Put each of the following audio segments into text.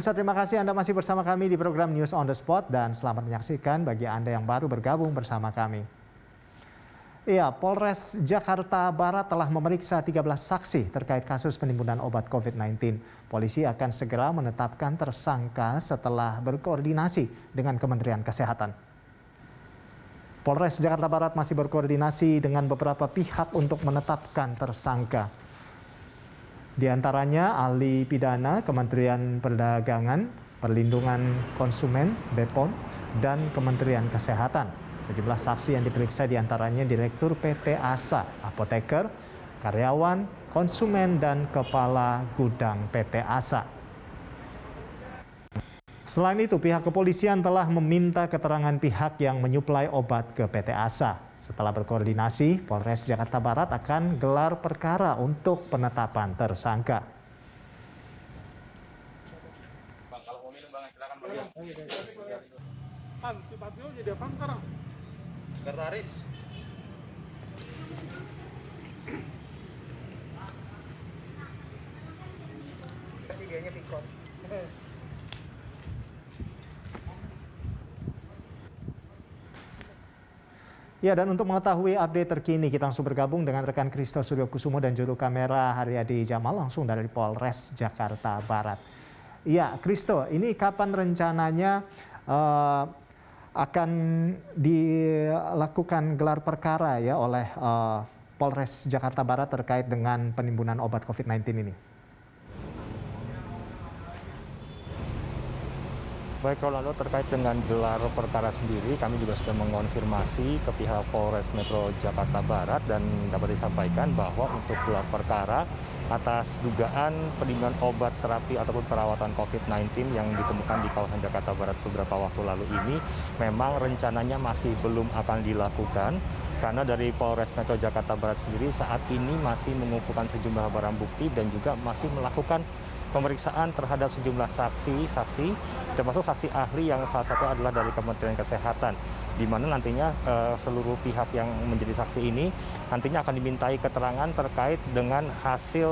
Terima kasih Anda masih bersama kami di program News on the Spot dan selamat menyaksikan bagi Anda yang baru bergabung bersama kami. Iya, Polres Jakarta Barat telah memeriksa 13 saksi terkait kasus penimbunan obat COVID-19. Polisi akan segera menetapkan tersangka setelah berkoordinasi dengan Kementerian Kesehatan. Polres Jakarta Barat masih berkoordinasi dengan beberapa pihak untuk menetapkan tersangka. Di antaranya ahli pidana Kementerian Perdagangan, Perlindungan Konsumen, BPOM, dan Kementerian Kesehatan. Sejumlah saksi yang diperiksa diantaranya Direktur PT ASA, apoteker, karyawan, konsumen, dan kepala gudang PT ASA. Selain itu, pihak kepolisian telah meminta keterangan pihak yang menyuplai obat ke PT ASA. Setelah berkoordinasi, Polres Jakarta Barat akan gelar perkara untuk penetapan tersangka. Bang, kalau mau minum bang, silakan bang. Si Patrio jadi apa sekarang? Sekretaris. Kayaknya pikot. Ya, dan untuk mengetahui update terkini, kita langsung bergabung dengan rekan Kristo Suryokusumo dan juru kamera Haryadi Jamal langsung dari Polres Jakarta Barat. Ya, Kristo, ini kapan rencananya akan dilakukan gelar perkara ya oleh Polres Jakarta Barat terkait dengan penimbunan obat COVID-19 ini? Baik Rolando, terkait dengan gelar perkara sendiri, kami juga sudah mengonfirmasi ke pihak Polres Metro Jakarta Barat dan dapat disampaikan bahwa untuk gelar perkara atas dugaan penimbunan obat terapi ataupun perawatan COVID-19 yang ditemukan di kawasan Jakarta Barat beberapa waktu lalu ini memang rencananya masih belum akan dilakukan karena dari Polres Metro Jakarta Barat sendiri saat ini masih mengumpulkan sejumlah barang bukti dan juga masih melakukan pemeriksaan terhadap sejumlah saksi-saksi, termasuk saksi ahli yang salah satu adalah dari Kementerian Kesehatan, di mana nantinya seluruh pihak yang menjadi saksi ini nantinya akan dimintai keterangan terkait dengan hasil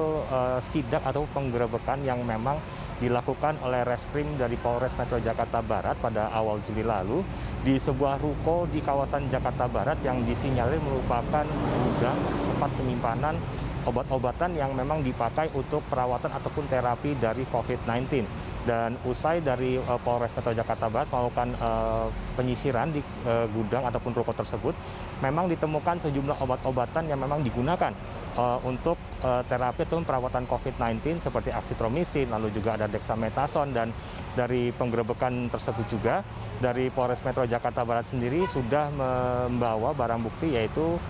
sidak atau penggerebekan yang memang dilakukan oleh Reskrim dari Polres Metro Jakarta Barat pada awal Juli lalu di sebuah ruko di kawasan Jakarta Barat yang disinyalir merupakan gudang tempat penyimpanan obat-obatan yang memang dipakai untuk perawatan ataupun terapi dari COVID-19. Dan usai dari Polres Metro Jakarta Barat melakukan penyisiran di gudang ataupun ruko tersebut, memang ditemukan sejumlah obat-obatan yang memang digunakan untuk terapi ataupun perawatan COVID-19 seperti aksitromisin, lalu juga ada dexamethasone, dan dari penggerebekan tersebut juga dari Polres Metro Jakarta Barat sendiri sudah membawa barang bukti yaitu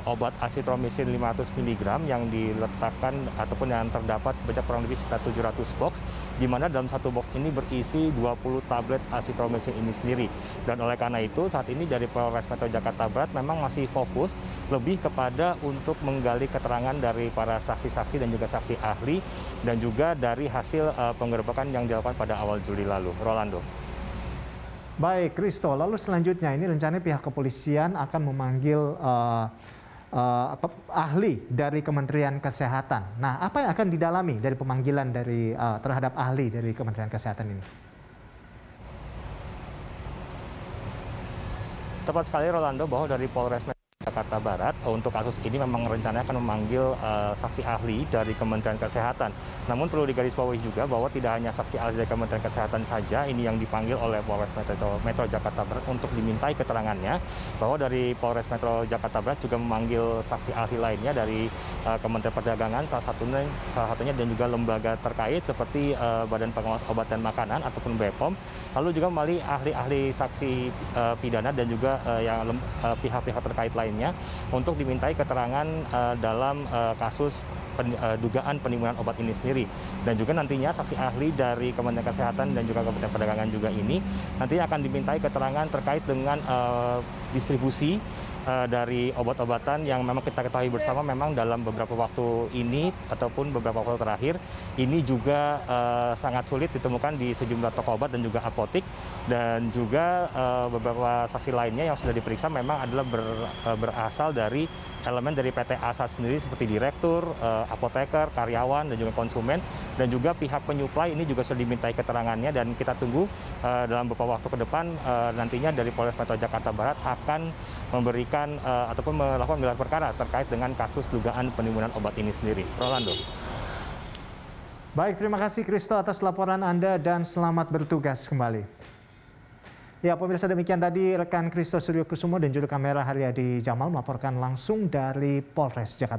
obat azitromisin 500 mg yang diletakkan ataupun yang terdapat sebanyak kurang lebih sekitar 700 box, di mana dalam satu box ini berisi 20 tablet azitromisin ini sendiri. Dan oleh karena itu saat ini dari Polres Metro Jakarta Barat memang masih fokus lebih kepada untuk menggali keterangan dari para saksi-saksi dan juga saksi ahli dan juga dari hasil penggerebekan yang dilakukan pada awal Juli lalu. Rolando. Baik, Kristo. Lalu selanjutnya ini rencananya pihak kepolisian akan memanggil ahli dari Kementerian Kesehatan. Nah, apa yang akan didalami dari pemanggilan dari terhadap ahli dari Kementerian Kesehatan ini? Tepat sekali Rolando, bahwa dari Polres Metro Jakarta Barat untuk kasus ini memang rencananya akan memanggil saksi ahli dari Kementerian Kesehatan. Namun perlu digarisbawahi juga bahwa tidak hanya saksi ahli dari Kementerian Kesehatan saja ini yang dipanggil oleh Polres Metro Jakarta Barat untuk dimintai keterangannya, bahwa dari Polres Metro Jakarta Barat juga memanggil saksi ahli lainnya dari Kementerian Perdagangan, salah satunya dan juga lembaga terkait seperti Badan Pengawas Obat dan Makanan ataupun BPOM, lalu juga melalui ahli-ahli saksi pidana dan juga yang pihak-pihak terkait lainnya untuk dimintai keterangan dalam kasus dugaan penimbunan obat ini sendiri. Dan juga nantinya saksi ahli dari Kementerian Kesehatan dan juga Kementerian Perdagangan juga ini nantinya akan dimintai keterangan terkait dengan distribusi dari obat-obatan yang memang kita ketahui bersama memang dalam beberapa waktu ini ataupun beberapa waktu terakhir ini juga sangat sulit ditemukan di sejumlah toko obat dan juga apotik, dan juga beberapa saksi lainnya yang sudah diperiksa memang adalah berasal dari elemen dari PT Asa sendiri seperti direktur, apoteker, karyawan, dan juga konsumen, dan juga pihak penyuplai ini juga sudah dimintai keterangannya, dan kita tunggu dalam beberapa waktu ke depan nantinya dari Polres Metro Jakarta Barat akan memberikan ataupun melakukan gelar perkara terkait dengan kasus dugaan penimbunan obat ini sendiri. Rolando. Baik, terima kasih Kristo atas laporan Anda dan selamat bertugas kembali. Ya, pemirsa, demikian tadi rekan Kristo Suryokusumo dan juru kamera Haryadi Jamal melaporkan langsung dari Polres Jakarta